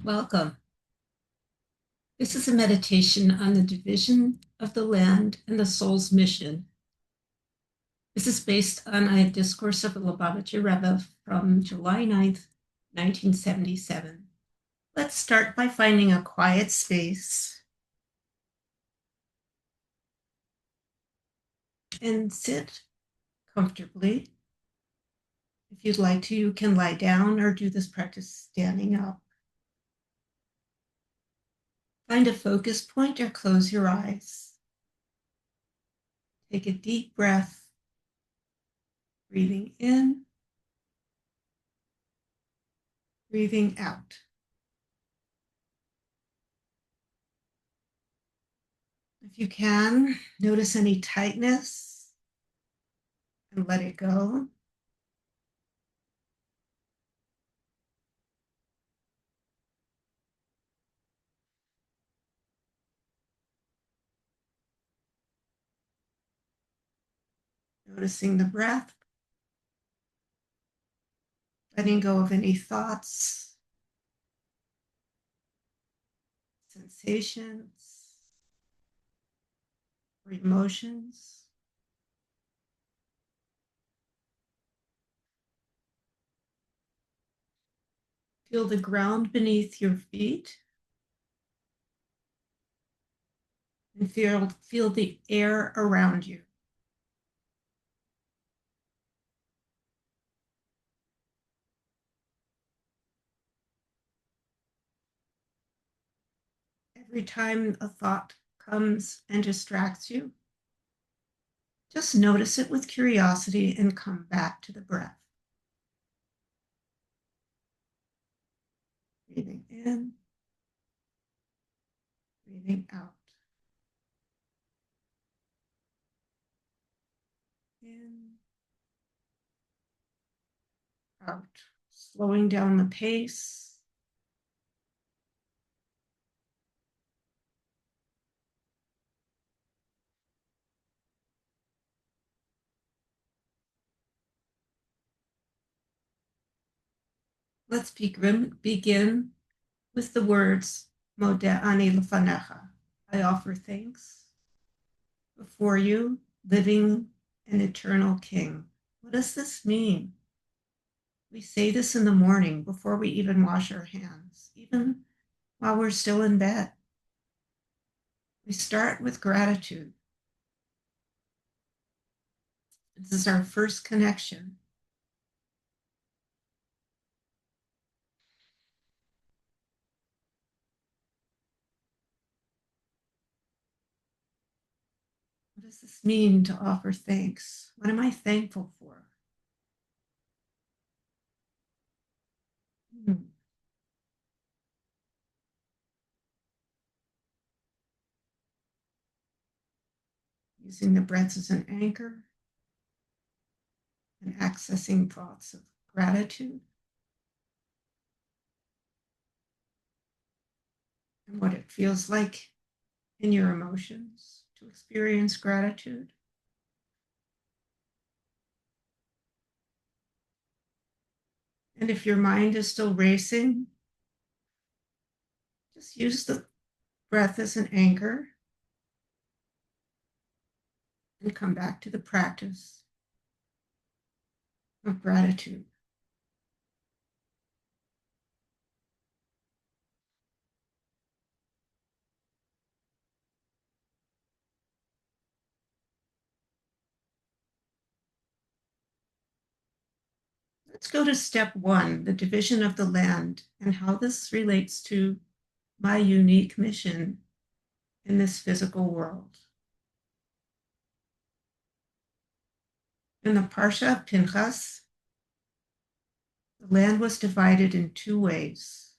Welcome. This is a meditation on the division of the land and the soul's mission. This is based on a discourse of the Lubavitcher Rebbe from July 9th, 1977. Let's start by finding a quiet space and sit comfortably. If you'd like to, you can lie down or do this practice standing up. Find a focus point or close your eyes. Take a deep breath, breathing in, breathing out. If you can, notice any tightness and let it go. Noticing the breath, letting go of any thoughts, sensations, or emotions. Feel the ground beneath your feet and feel the air around you. Every time a thought comes and distracts you, just notice it with curiosity and come back to the breath. Breathing in, breathing out. In, out. Slowing down the pace. Let's begin with the words, Modeh ani lefanecha. I offer thanks before you, living and eternal King. What does this mean? We say this in the morning before we even wash our hands, even while we're still in bed. We start with gratitude. This is our first connection. What does this mean to offer thanks? What am I thankful for? Using the breath as an anchor and accessing thoughts of gratitude and what it feels like in your emotions to experience gratitude. And if your mind is still racing, just use the breath as an anchor and come back to the practice of gratitude. Let's go to step one, the division of the land, and how this relates to my unique mission in this physical world. In the Parsha of Pinchas, the land was divided in two ways.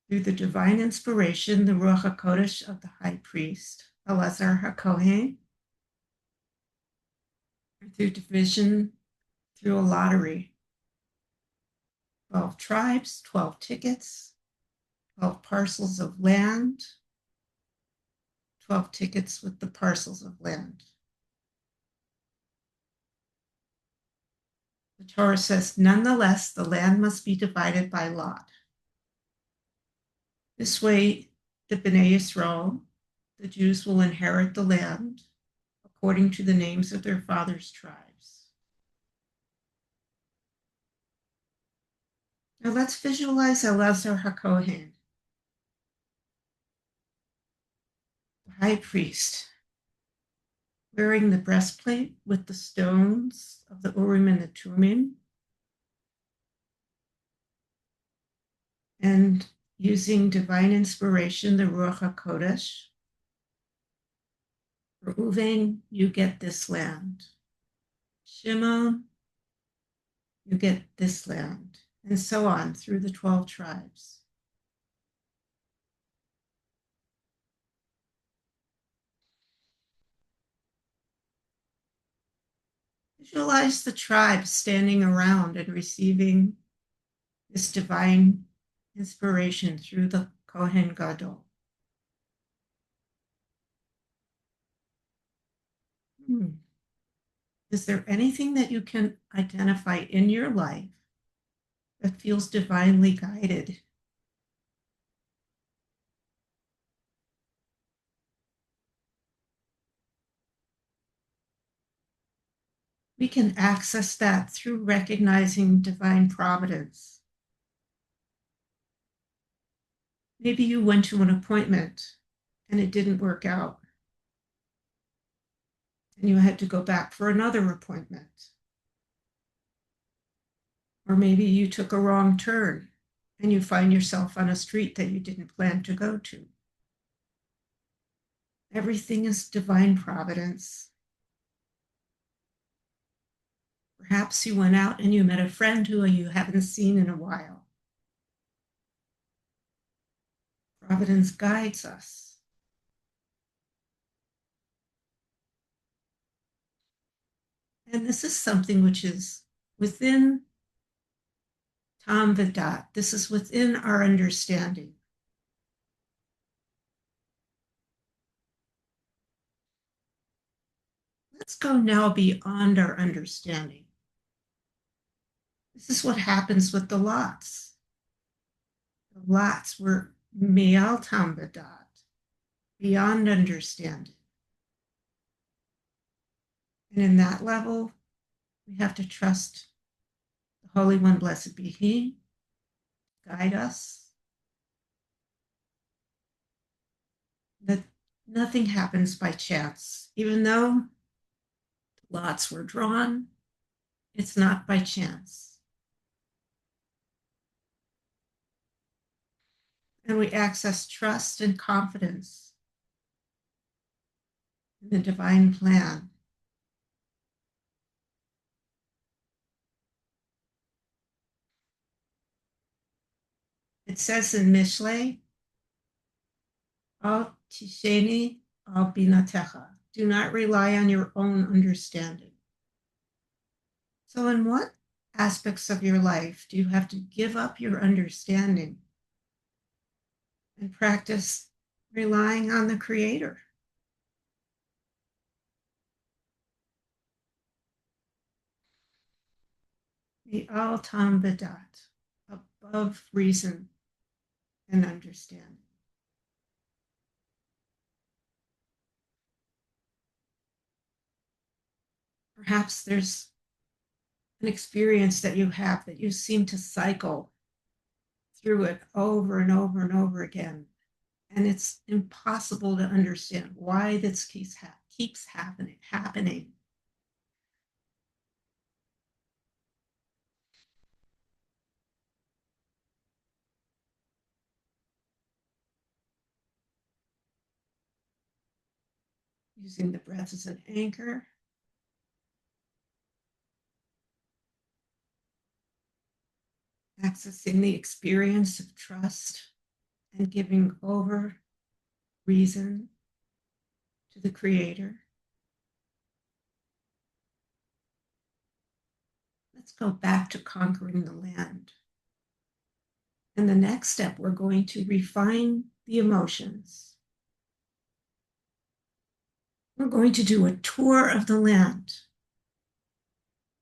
Through the divine inspiration, the Ruach HaKodesh of the high priest, Elazar HaKohen, or through division through a lottery. 12 tribes, 12 tickets, 12 parcels of land, 12 tickets with the parcels of land. The Torah says, nonetheless, the land must be divided by lot. This way, the Bnei Yisrael, the Jews, will inherit the land according to the names of their fathers' tribes. Now let's visualize Elazar HaKohen, the high priest, wearing the breastplate with the stones of the Urim and the Thummim, and using divine inspiration, the Ruach HaKodesh. For Uvain, you get this land. Shimon, you get this land, and so on through the 12 tribes. Visualize the tribes standing around and receiving this divine inspiration through the Kohen Gadol. Is there anything that you can identify in your life that feels divinely guided? We can access that through recognizing divine providence. Maybe you went to an appointment and it didn't work out, and you had to go back for another appointment. Or maybe you took a wrong turn and you find yourself on a street that you didn't plan to go to. Everything is divine providence. Perhaps you went out and you met a friend who you haven't seen in a while. Providence guides us. And this is something which is within Tam V'dat. This is within our understanding. Let's go now beyond our understanding. This is what happens with the lots. The lots were Me'al Tam V'dat, beyond understanding. And in that level, we have to trust the Holy One, blessed be He, to guide us. That nothing happens by chance. Even though lots were drawn, it's not by chance. And we access trust and confidence in the divine plan. It says in Mishlei, Al tisheni al binatecha. Do not rely on your own understanding. So in what aspects of your life do you have to give up your understanding and practice relying on the Creator? The Al Tam V'dat, above reason and understanding. Perhaps there's an experience that you have that you seem to cycle through it over and over and over again. And it's impossible to understand why this keeps happening. Using the breath as an anchor. Accessing the experience of trust and giving over reason to the Creator. Let's go back to conquering the land. And the next step, we're going to refine the emotions. We're going to do a tour of the land.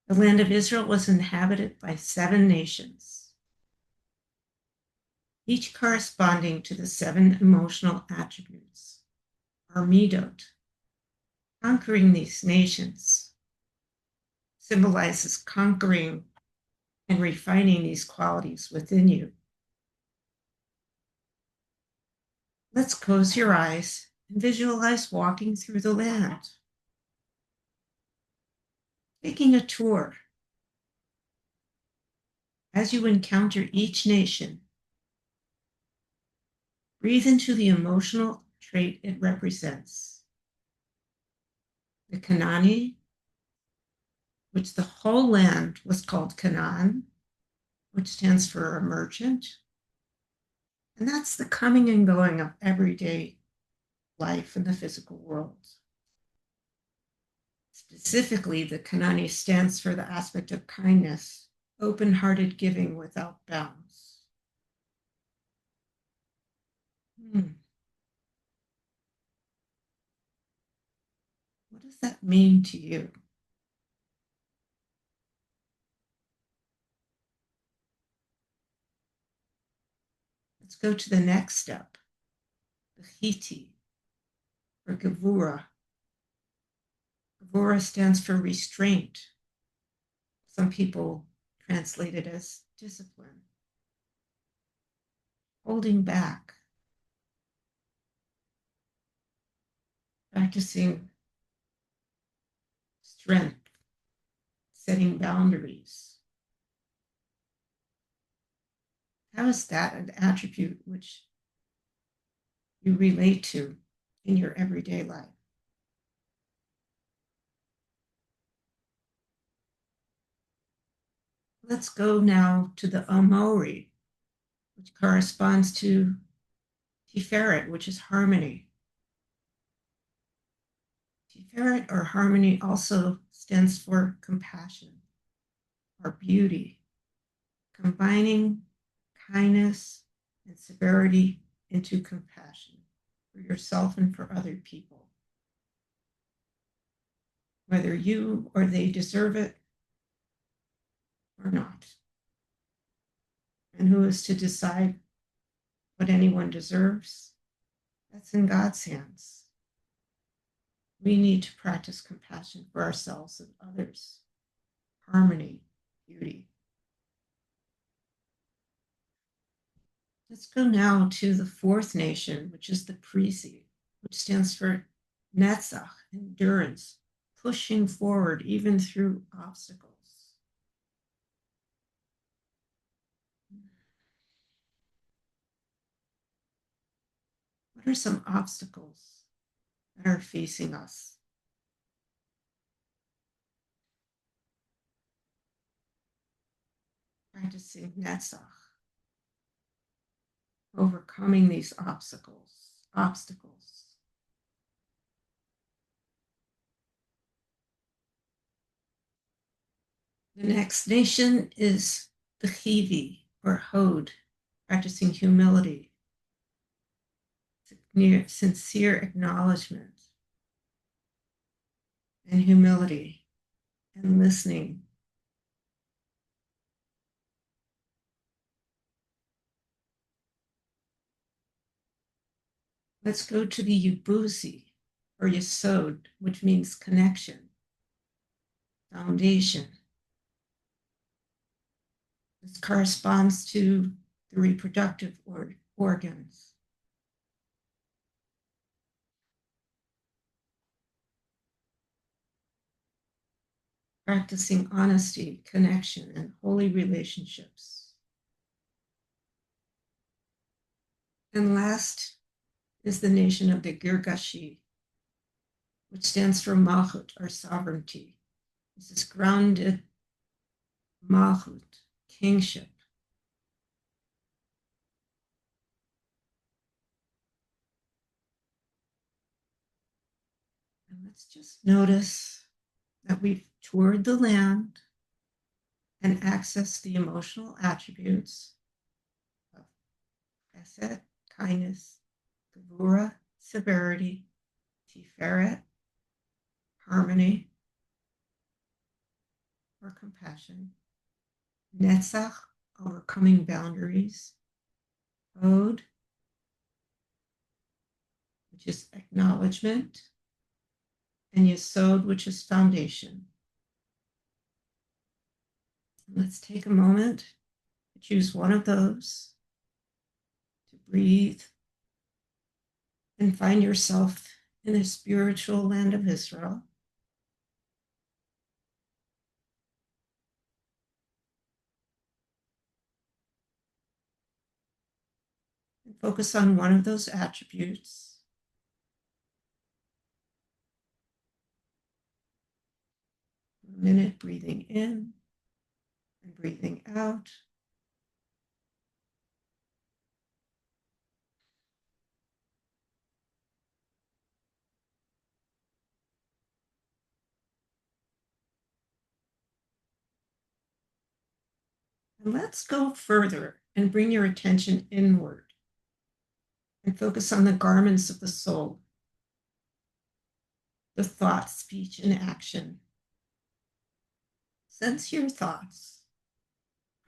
The land of Israel was inhabited by 7 nations, each corresponding to the 7 emotional attributes, or midot. Conquering these nations symbolizes conquering and refining these qualities within you. Let's close your eyes and visualize walking through the land, taking a tour. As you encounter each nation, breathe into the emotional trait it represents. The Canaanite, which the whole land was called Canaan, which stands for a merchant. And that's the coming and going of everyday life in the physical world. Specifically, the Canaanite stands for the aspect of kindness, open-hearted giving without bounds. What does that mean to you? Let's go to the next step, the Hiti, or Gevura. Gevura stands for restraint. Some people translate it as discipline, holding back, practicing strength, setting boundaries. How is that an attribute which you relate to in your everyday life? Let's go now to the Omori, which corresponds to Tiferet, which is harmony. Tiferet, or harmony, also stands for compassion or beauty, combining kindness and severity into compassion for yourself and for other people. Whether you or they deserve it or not. And who is to decide what anyone deserves? That's in God's hands. We need to practice compassion for ourselves and others, harmony, beauty. Let's go now to the 4th nation, which is the Prisi, which stands for Netzach, endurance, pushing forward even through obstacles. What are some obstacles that are facing us? Practicing Netzach, overcoming these obstacles. The next nation is the Chivi, or Hod, practicing humility, sincere acknowledgement, and humility, and listening. Let's go to the Yebusi, or Yesod, which means connection, foundation. This corresponds to the reproductive organs. Practicing honesty, connection, and holy relationships. And last is the nation of the Girgashi, which stands for Malchut, or sovereignty. This is grounded Malchut, kingship. And let's just notice that we've toured the land and accessed the emotional attributes of chesed, kindness, gevura, severity, tiferet, harmony, or compassion. Netzach, overcoming boundaries. Hod, which is acknowledgement. And Yesod, which is foundation. Let's take a moment to choose one of those, to breathe and find yourself in the spiritual land of Israel. And focus on one of those attributes. A minute breathing in and breathing out. And let's go further and bring your attention inward and focus on the garments of the soul, the thought, speech, and action. Sense your thoughts,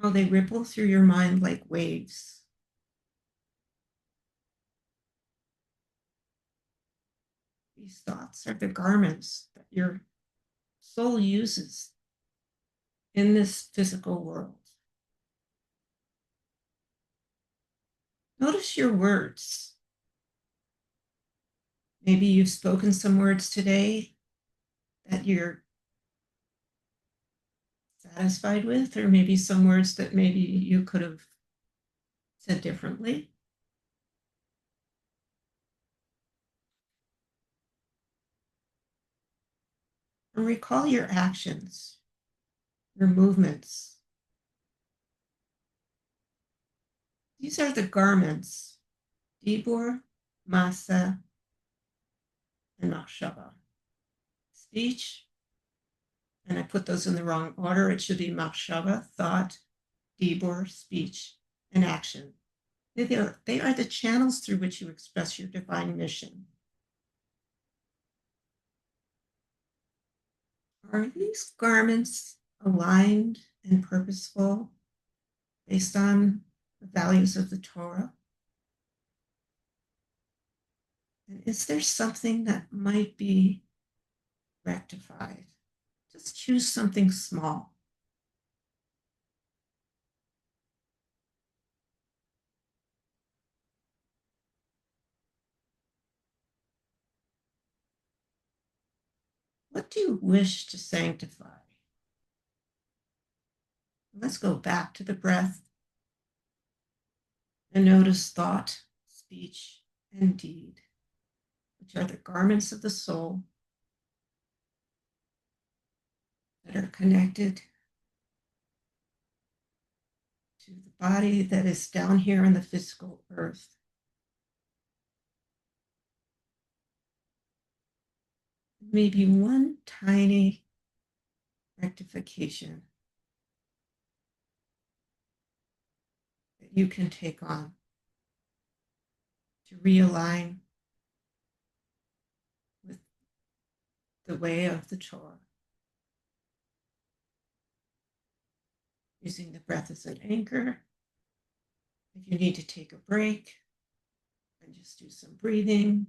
how they ripple through your mind like waves. These thoughts are the garments that your soul uses in this physical world. Notice your words. Maybe you've spoken some words today that you're satisfied with, or maybe some words that maybe you could have said differently. And recall your actions, your movements. These are the garments, dibur, masa, and machshava. Speech, and I put those in the wrong order. It should be machshava, thought, dibur, speech, and action. They are the channels through which you express your divine mission. Are these garments aligned and purposeful based on the values of the Torah? And is there something that might be rectified? Just choose something small. What do you wish to sanctify? Let's go back to the breath and notice thought, speech, and deed, which are the garments of the soul that are connected to the body that is down here on the physical earth. Maybe one tiny rectification that you can take on to realign with the way of the Torah. Using the breath as an anchor. If you need to take a break and just do some breathing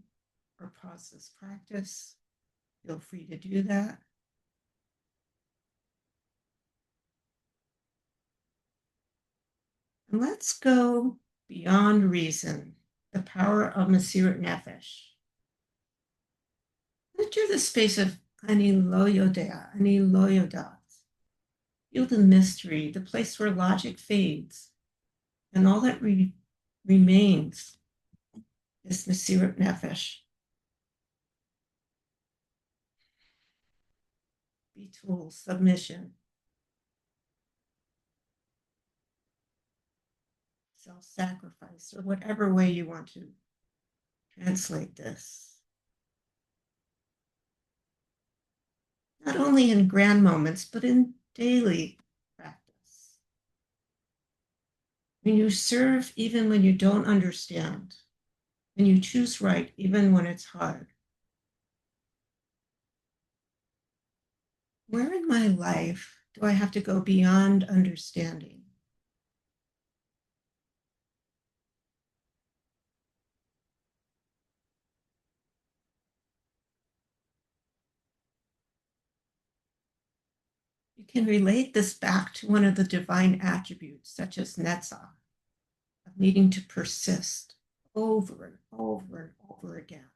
or pause this practice, feel free to do that. And let's go beyond reason, the power of Mesirat Nefesh. Enter the space of Ani lo yodea, Ani lo yodat. Feel the mystery, the place where logic fades, and all that remains is Mesirat Nefesh. Bitul, submission, self-sacrifice, or whatever way you want to translate this. Not only in grand moments, but in daily practice. When you serve even when you don't understand, when you choose right even when it's hard. Where in my life do I have to go beyond understanding? You can relate this back to one of the divine attributes, such as netzach, of needing to persist over and over and over again,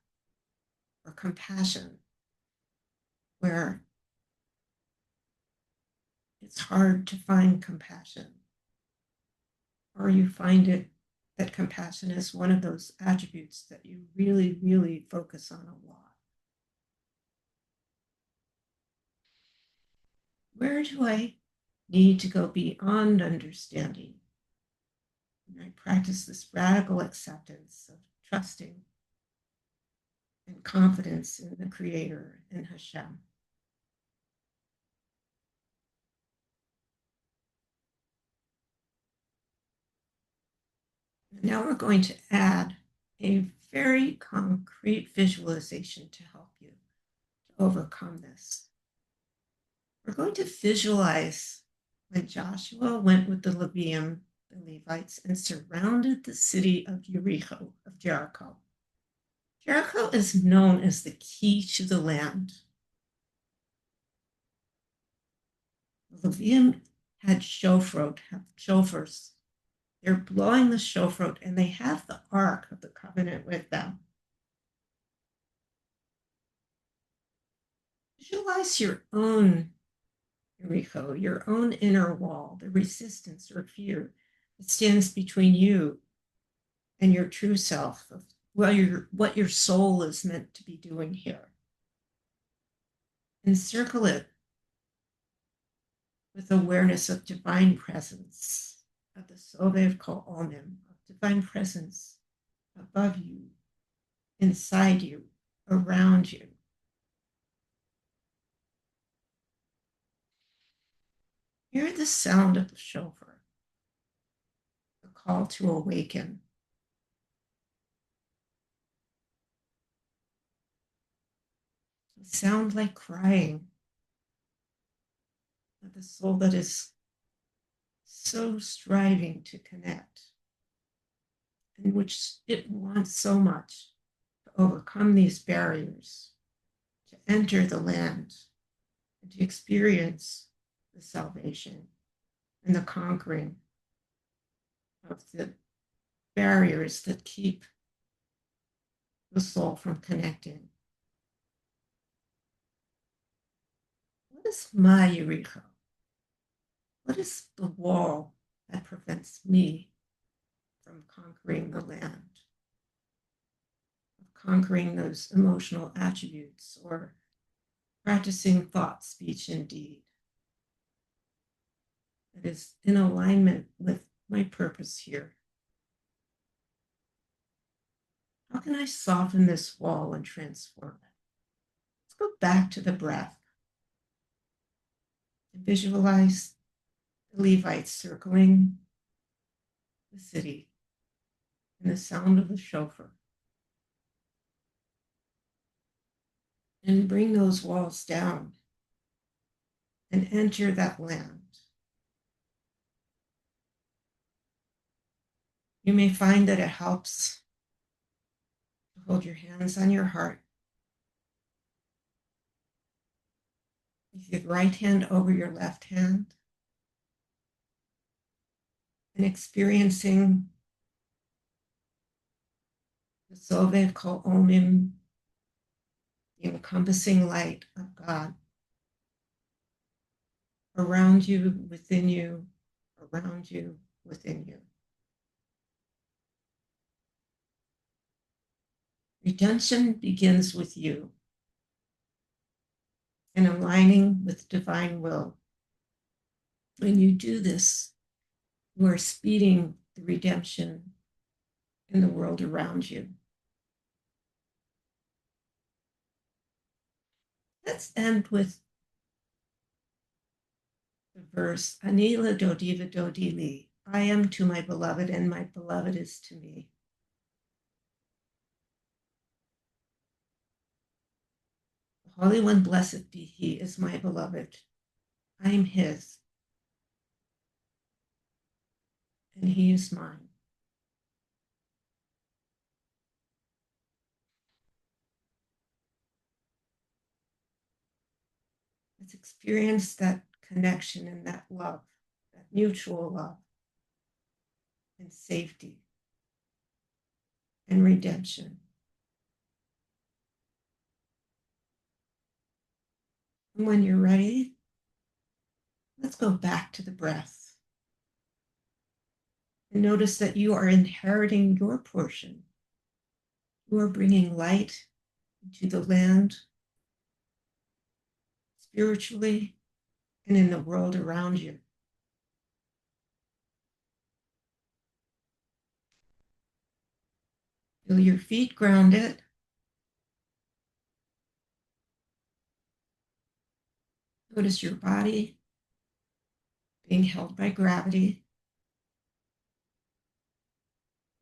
or compassion, where it's hard to find compassion, or you find it that compassion is one of those attributes that you really, really focus on a lot. Where do I need to go beyond understanding? And I practice this radical acceptance of trusting and confidence in the Creator, in Hashem. And now we're going to add a very concrete visualization to help you to overcome this. We're going to visualize when Joshua went with the Levium, the Levites, and surrounded the city of Jericho. Jericho is known as the key to the land. The Levium had shofars. They're blowing the shofar, and they have the Ark of the Covenant with them. Visualize your own Jericho, your own inner wall, the resistance or fear that stands between you and your true self, of what your soul is meant to be doing here. Encircle it with awareness of divine presence, of the Sovev Kol Olim, of divine presence above you, inside you, around you. Hear the sound of the shofar, the call to awaken. It sounds like crying of the soul that is so striving to connect, and which it wants so much to overcome these barriers, to enter the land, and to experience the salvation and the conquering of the barriers that keep the soul from connecting. What is my Jericho? What is the wall that prevents me from conquering the land, of conquering those emotional attributes, or practicing thought, speech, and deed that is in alignment with my purpose here? How can I soften this wall and transform it? Let's go back to the breath and visualize the Levites circling the city and the sound of the shofar. And bring those walls down and enter that land. You may find that it helps to hold your hands on your heart, with your right hand over your left hand, and experiencing the Sovev Kol Omim, the encompassing light of God, around you, within you, around you, within you. Redemption begins with you, and aligning with divine will. When you do this, you are speeding the redemption in the world around you. Let's end with the verse, Ani l'dodi v'dodi li. I am to my beloved, and my beloved is to me. The Holy One, blessed be he, is my beloved. I'm his, and he is mine. Let's experience that connection and that love, that mutual love and safety and redemption. And when you're ready, let's go back to the breath and notice that you are inheriting your portion. You are bringing light into the land, spiritually, and in the world around you. Feel your feet grounded. Notice your body being held by gravity,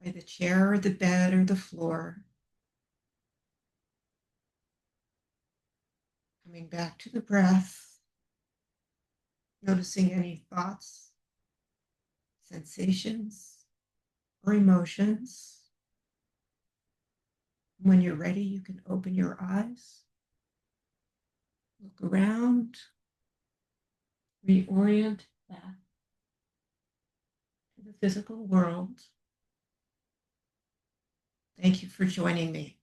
by the chair or the bed or the floor. Coming back to the breath, noticing any thoughts, sensations, or emotions. When you're ready, you can open your eyes, look around, reorient back to the physical world. Thank you for joining me.